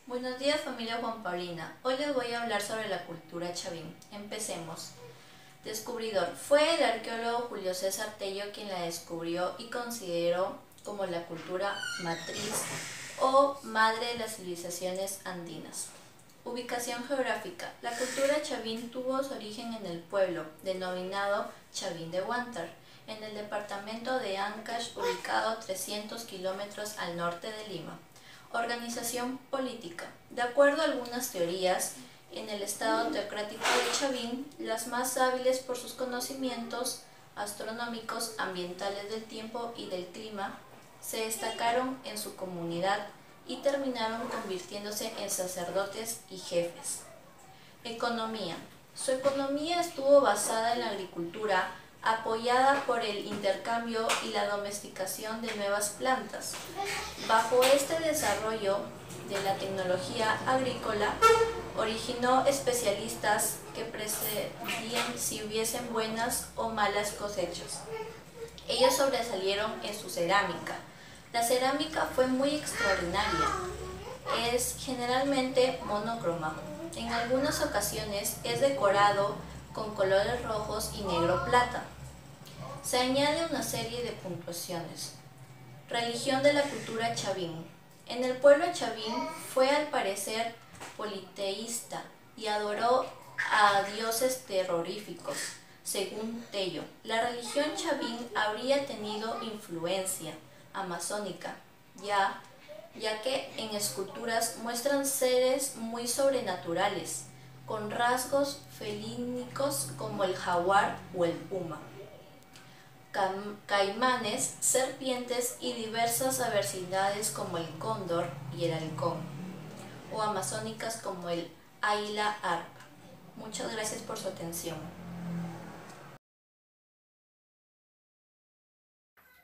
Buenos días, familia Juan Paulina. Hoy les voy a hablar sobre la cultura chavín. Empecemos. Descubridor. Fue el arqueólogo Julio César Tello quien la descubrió y consideró como la cultura matriz o madre de las civilizaciones andinas. Ubicación geográfica. La cultura chavín tuvo su origen en el pueblo denominado Chavín de Huántar, en el departamento de Ancash, ubicado a 300 kilómetros al norte de Lima. Organización política. De acuerdo a algunas teorías, en el estado teocrático de Chavín, las más hábiles por sus conocimientos astronómicos, ambientales del tiempo y del clima, se destacaron en su comunidad y terminaron convirtiéndose en sacerdotes y jefes. Economía. Su economía estuvo basada en la agricultura, apoyada por el intercambio y la domesticación de nuevas plantas. Bajo este desarrollo de la tecnología agrícola, originó especialistas que presidían si hubiesen buenas o malas cosechas. Ellos sobresalieron en su cerámica. La cerámica fue muy extraordinaria. Es generalmente monocroma. En algunas ocasiones es decorado con colores rojos y negro plata. Se añade una serie de puntuaciones. Religión de la cultura chavín. En el pueblo chavín fue al parecer politeísta y adoró a dioses terroríficos. Según Tello, la religión chavín habría tenido influencia amazónica, ya que en esculturas muestran seres muy sobrenaturales, con rasgos felínicos como el jaguar o el puma, caimanes, serpientes y diversas aversidades como el cóndor y el halcón, o amazónicas como el águila arpa. Muchas gracias por su atención.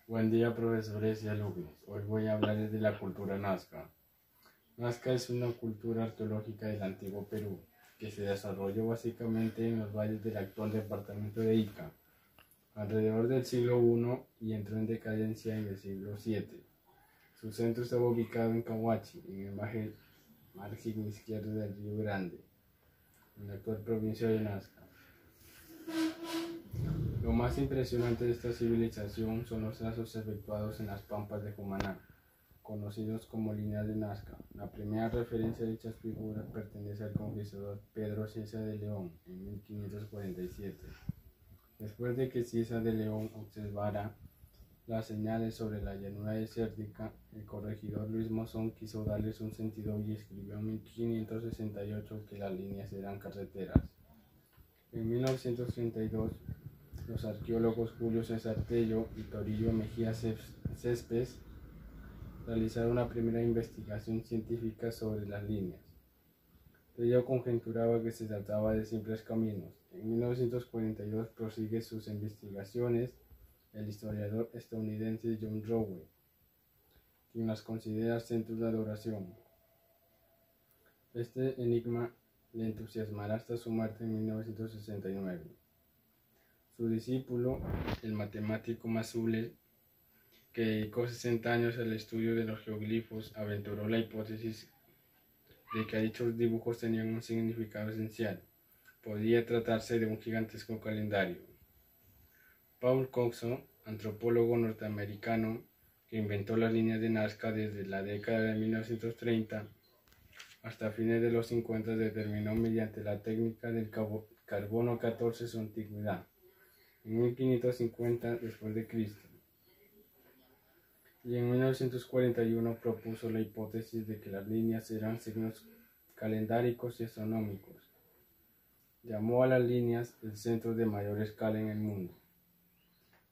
Buen día, profesores y alumnos. Hoy voy a hablarles de la cultura Nazca. Nazca es una cultura arqueológica del antiguo Perú que se desarrolló básicamente en los valles del actual departamento de Ica, alrededor del siglo I y entró en decadencia en el siglo VII. Su centro estaba ubicado en Cahuachi, en el margen izquierdo del Río Grande, en la actual provincia de Nazca. Lo más impresionante de esta civilización son los trazos efectuados en las pampas de Cumaná, conocidos como líneas de Nazca. La primera referencia a dichas figuras pertenece al conquistador Pedro Cieza de León en 1547. Después de que Cieza de León observara las señales sobre la llanura desértica, el corregidor Luis Mozón quiso darles un sentido y escribió en 1568 que las líneas eran carreteras. En 1932, los arqueólogos Julio César Tello y Torillo Mejía Céspedes realizaron la primera investigación científica sobre las líneas. Tello conjeturaba que se trataba de simples caminos. En 1942 prosigue sus investigaciones el historiador estadounidense John Rowe, quien las considera centros de adoración. Este enigma le entusiasmará hasta su muerte en 1969. Su discípulo, el matemático Mazule, que dedicó 60 años al estudio de los geoglifos, aventuró la hipótesis de que dichos dibujos tenían un significado esencial. Podría tratarse de un gigantesco calendario. Paul Coxon, antropólogo norteamericano que inventó las líneas de Nazca desde la década de 1930 hasta fines de los 50, determinó mediante la técnica del carbono 14 su antigüedad, en 1550 d.C. y en 1941 propuso la hipótesis de que las líneas eran signos calendáricos y astronómicos. Llamó a las líneas el centro de mayor escala en el mundo.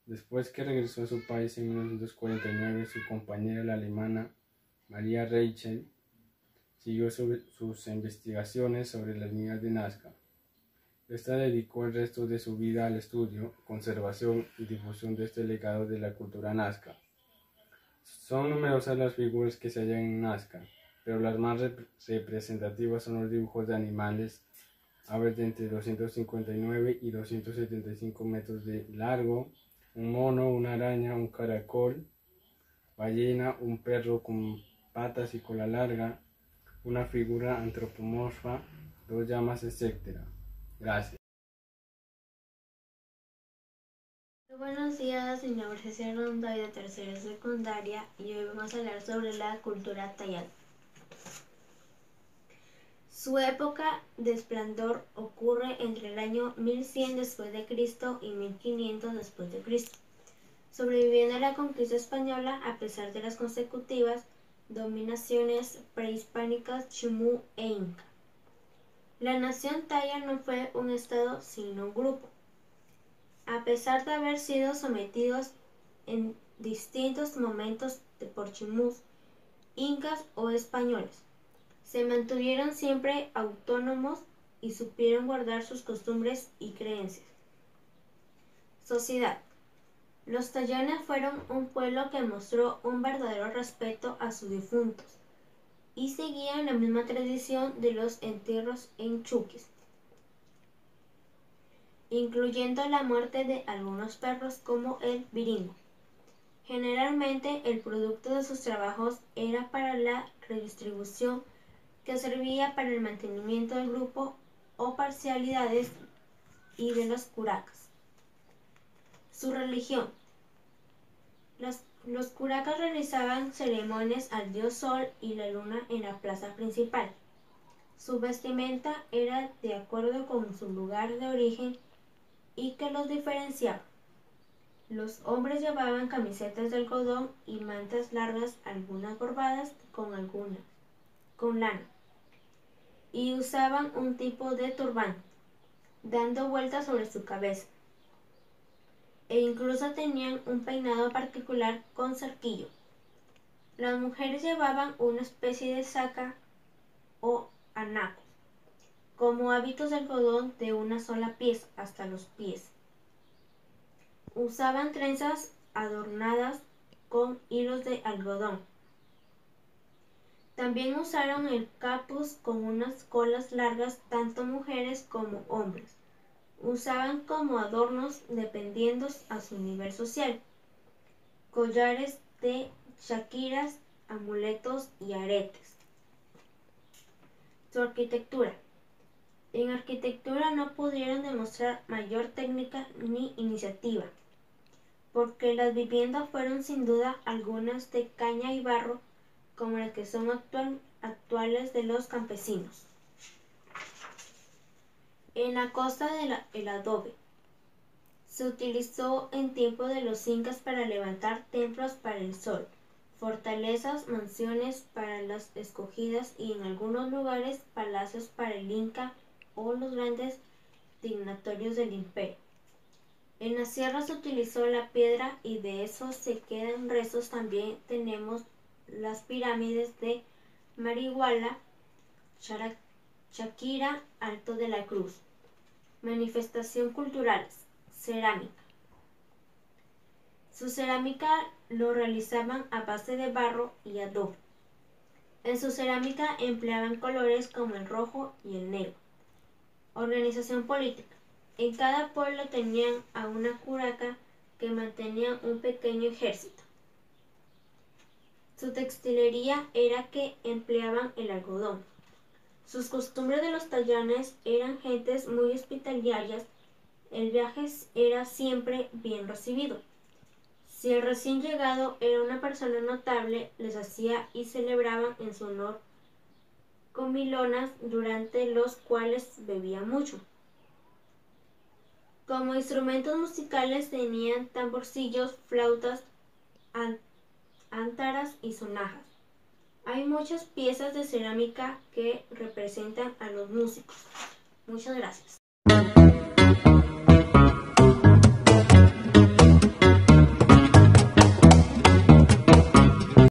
Después que regresó a su país en 1949, su compañera, la alemana Maria Rachel, siguió sus investigaciones sobre las líneas de Nazca. Esta dedicó el resto de su vida al estudio, conservación y difusión de este legado de la cultura Nazca. Son numerosas las figuras que se hallan en Nazca, pero las más representativas son los dibujos de animales, aves de entre 259 y 275 metros de largo, un mono, una araña, un caracol, ballena, un perro con patas y cola larga, una figura antropomorfa, dos llamas, etc. Gracias. Buenos días, mi nombre es Cecilia Ronda de tercera secundaria y hoy vamos a hablar sobre la cultura tayal. Su época de esplendor ocurre entre el año 1100 después de Cristo y 1500 después de Cristo, sobreviviendo a la conquista española a pesar de las consecutivas dominaciones prehispánicas chimú e inca. La nación taya no fue un estado sino un grupo. A pesar de haber sido sometidos en distintos momentos por chimús, incas o españoles, se mantuvieron siempre autónomos y supieron guardar sus costumbres y creencias. Sociedad. Los tayanes fueron un pueblo que mostró un verdadero respeto a sus difuntos y seguían la misma tradición de los entierros en chuquis, incluyendo la muerte de algunos perros como el viringo. Generalmente el producto de sus trabajos era para la redistribución que servía para el mantenimiento del grupo o parcialidades y de los curacas. Su religión. Los curacas realizaban ceremonias al dios sol y la luna en la plaza principal. Su vestimenta era de acuerdo con su lugar de origen y que los diferenciaba. Los hombres llevaban camisetas de algodón y mantas largas, algunas bordadas con lana, y usaban un tipo de turbante, dando vueltas sobre su cabeza, e incluso tenían un peinado particular con cerquillo. Las mujeres llevaban una especie de saca o anaco, como hábitos de algodón de una sola pieza hasta los pies. Usaban trenzas adornadas con hilos de algodón. También usaron el capuz con unas colas largas tanto mujeres como hombres. Usaban como adornos, dependiendo a su nivel social, collares de shakiras, amuletos y aretes. Su arquitectura. En arquitectura no pudieron demostrar mayor técnica ni iniciativa, porque las viviendas fueron sin duda algunas de caña y barro, como las que son actuales de los campesinos. En la costa el adobe se utilizó en tiempo de los incas para levantar templos para el sol, fortalezas, mansiones para las escogidas y en algunos lugares palacios para el inca o los grandes dignatorios del imperio. En la sierra se utilizó la piedra y de eso se quedan restos. También tenemos las pirámides de Marihuala, Shakira, Alto de la Cruz. Manifestación culturales. Cerámica. Su cerámica lo realizaban a base de barro y adobe. En su cerámica empleaban colores como el rojo y el negro. Organización política. En cada pueblo tenían a una curaca que mantenía un pequeño ejército. Su textilería era que empleaban el algodón. Sus costumbres de los tayanes eran gentes muy hospitalarias. El viaje era siempre bien recibido. Si el recién llegado era una persona notable, les hacía y celebraban en su honor comilonas, durante los cuales bebía mucho. Como instrumentos musicales tenían tamborcillos, flautas, ántaras y sonajas. Hay muchas piezas de cerámica que representan a los músicos. Muchas gracias.